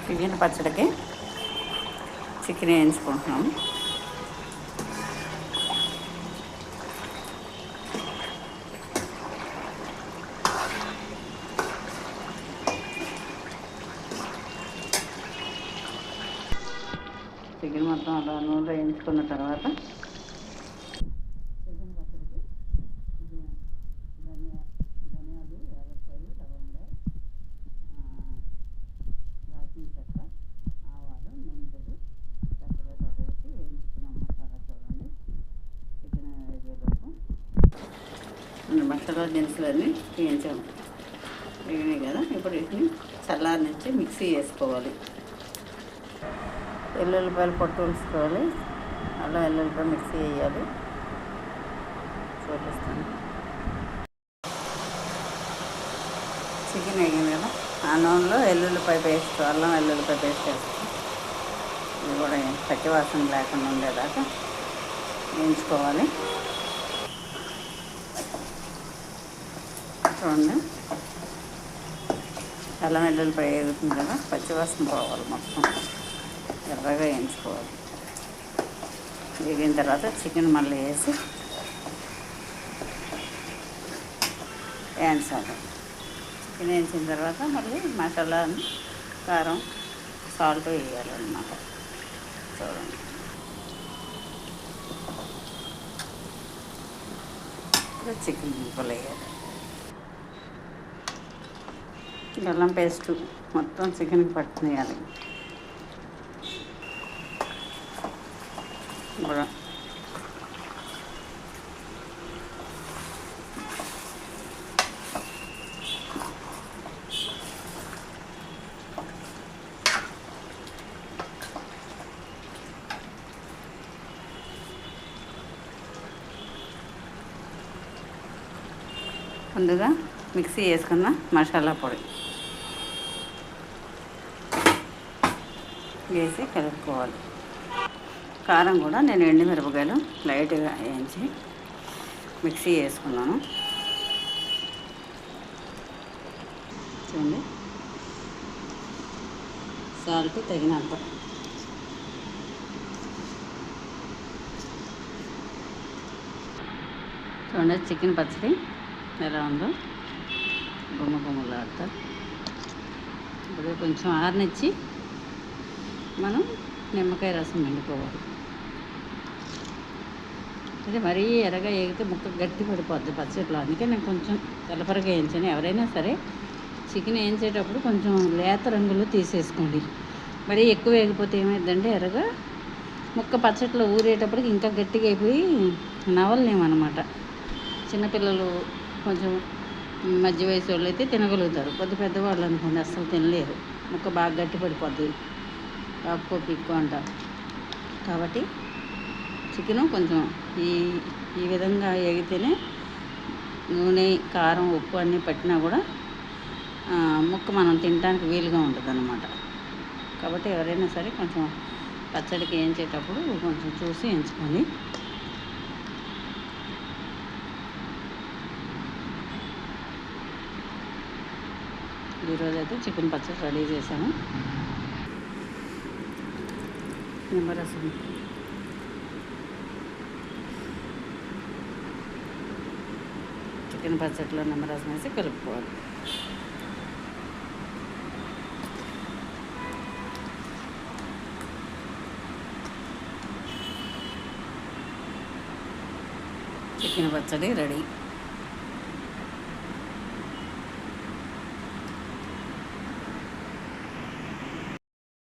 Chicken పచ్చడికి chicken వేయించుకుంటున్నాము. Chicken మొత్తం అలా నూనెలో వేయించుకున్న తర్వాత చికెన్ పచ్చడికి ధనియాలు, యాలక్కాయలు, లవంగా, దాల్చిన చెక్క, ఆవాలు, మెంతులు చక్కగా వేసి వేయించుకున్నాం. మసాలా చూడండి చికెన్ వేగేలోపు మసాలా దినుసులన్నీ వేయించాము. వేగినాయి కదా, ఇప్పుడు వీటిని చల్లారి నుంచి మిక్సీ వేసుకోవాలి. ఎల్లుల్లిపాయలు పొట్టు ఉంచుకోవాలి. అల్లం ఎల్లుల్లిపాయ మిక్సీ వేయాలి. చూపిస్తాను. చికెన్ వేగింది కదా, ఆ నూనెలో ఎల్లుల్లిపాయ పేస్ట్, అల్లం ఎల్లుల్లిపాయ పేస్ట్ వేస్తాం. ఇది కూడా పచ్చి వాసన లేకుండా ఉండేదాకా వేయించుకోవాలి. చూడండి, అల్లం వెల్లుల్లిపాయ వేగుతుంది కదా, పచ్చివాసన పోవాలి. మొత్తం ఎర్రగా వేయించుకోవాలి. వేగిన తర్వాత చికెన్ మళ్ళీ వేసి వేయించాలి. చికెన్ వేయించిన తర్వాత మళ్ళీ మసాలా, కారం, సాల్ట్ వేయాలన్నమాట. చూడండి, ఇప్పుడు చికెన్ ముక్కలు వేయాలి. అల్లం పేస్టు మొత్తం చికెన్కి పట్టుకునేయాలి. కూడా ముందుగా మిక్సీ వేసుకున్న మసాలా పొడి వేసి కలుపుకోవాలి. కారం కూడా నేను ఎండుమిరపకాయలు లైట్గా వేయించి మిక్సీ వేసుకున్నాను. చూడండి, సాల్ట్ తగినంత. చూడండి చికెన్ పచ్చడి ఎలా ఉందో, గుమ్మ గుమ్మలాడుతా. ఇప్పుడు కొంచెం ఆరనిచ్చి మనం నిమ్మకాయ రసం పిండుకోవాలి. ఇది మరీ ఎర్రగా వేగితే ముక్క గట్టి పడిపోద్ది పచ్చడిలో. అందుకే నేను కొంచెం తెల్లపరగా వేయించాను. ఎవరైనా సరే చికెన్ వేయించేటప్పుడు కొంచెం లేత రంగులో తీసేసుకోండి. మరీ ఎక్కువ వేగిపోతే ఏమైందంటే ఎర్రగా ముక్క పచ్చడిలో ఊరేటప్పటికి ఇంకా గట్టిగా అయిపోయి నవలనేమన్నమాట. చిన్నపిల్లలు, కొంచెం మధ్య వయసు వాళ్ళు అయితే తినగలుగుతారు. పెద్దవాళ్ళు అనుకోండి అస్సలు తినలేరు. ముక్క బాగా గట్టి పడిపోద్ది, కాపుకో పిక్కో అంటారు. కాబట్టి చికెను కొంచెం ఈ విధంగా వేగితేనే నూనె, కారం, ఉప్పు అన్నీ పట్టినా కూడా ముక్క మనం తినడానికి వీలుగా ఉంటుంది అన్నమాట. కాబట్టి ఎవరైనా సరే కొంచెం పచ్చడికి వేయించేటప్పుడు కొంచెం చూసి వేయించుకోండి. ఈరోజైతే చికెన్ పచ్చడి రెడీ చేశాను. నిమ్మరసం, చికెన్ పచ్చడిలో నిమ్మరసం వేసి కలుపుకోవాలి. చికెన్ పచ్చడి రెడీ.